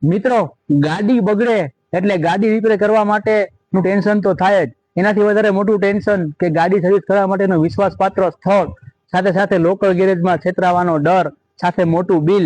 મિત્રો, ગાડી બગડે એટલે ગાડી રિપેર કરવા માટે નું ટેન્શન તો થાય જ. એનાથી વધારે મોટું ટેન્શન કે ગાડી સર્વિસ કરવા માટેનો વિશ્વાસપાત્ર સ્થળ, સાથે સાથે લોકલ ગેરેજમાં છેતરાવાનો ડર, સાથે મોટું બિલ.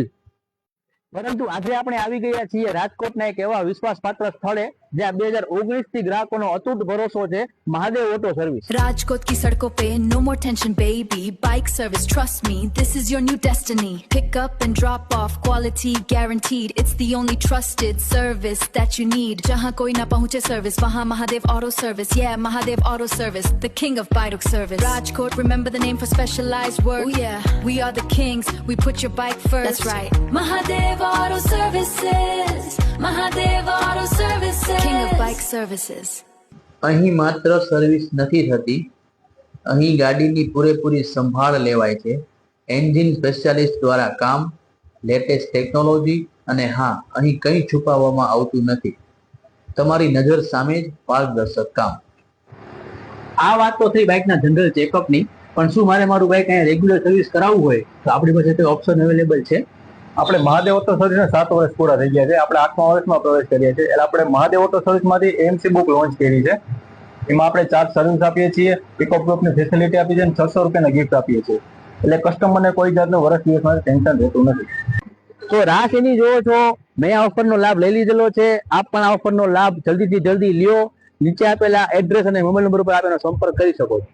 પરંતુ આજે આપણે આવી ગયા છીએ રાજકોટના એક એવા વિશ્વાસપાત્ર સ્થળે જ્યાં 2019 થી ગ્રાહકોનો અતૂટ ભરોસો છે, મહાદેવ ઓટો સર્વિસ. राजकोट की सड़कों पे no more tension baby, bike service trust me, this is your new destiny. Pick up and drop off, quality guaranteed, it's the only trusted service that you need. जहाँ कोई ना पहुँचे service, वहाँ Mahadev Auto Service. Yeah, Mahadev Auto Service, the king of bike service. Rajkot, remember the name for specialized work. Oh yeah, we are the kings, we put your bike first. That's right, Mahadev Auto Services, Mahadev Auto Services, king of bike services. અહીં માત્ર service નથી થતી, અહીં ગાડીની પૂરેપૂરી સંભાળ લેવાય છે. એન્જિન સ્પેશિયાલિસ્ટ દ્વારા કામ, લેટેસ્ટ ટેકનોલોજી અને હા, અહીં કંઈ છુપાવવામાં આવતું નથી. તમારી નજર સામે જ પારદર્શક કામ. આ વાત તો થઈ બાઇકના જનરલ ચેકઅપની, પણ શું મારે મારું બાઇક અહીંયા રેગ્યુલર સર્વિસ કરાવવું હોય તો આપણી પાસે તે ઓપ્શન અવેલેબલ છે. આપણે મહાદેવ ઓટો સર્વિસને 7 વર્ષ પૂરા થઈ ગયા છે. આપણે 8મા વર્ષમાં પ્રવેશ કરીએ છીએ. એટલે આપણે મહાદેવ ઓટો સર્વિસમાંથી એમસી બુક લોન્ચ કરી છે. એમાં આપણે 4 સર્વિસ આપીએ છીએ, પિકઅપ ડ્રોપની ફેસિલિટી આપીએ છીએ અને 600 રૂપિયાના ગિફ્ટ આપીએ છીએ. એટલે કસ્ટમરને કોઈ જાતનું વર્ષ દિવસમાં ટેન્શન રહેતું નથી. તો રાહ એની જોવો છો, મેં આ ઓફરનો લાભ લઈ લીધેલો છે. આપ પણ આ ઓફરનો લાભ જલ્દીથી જલ્દી લ્યો. નીચે આપેલા એડ્રેસ અને મોબાઈલ નંબર ઉપર આપ એનો સંપર્ક કરી શકો છો.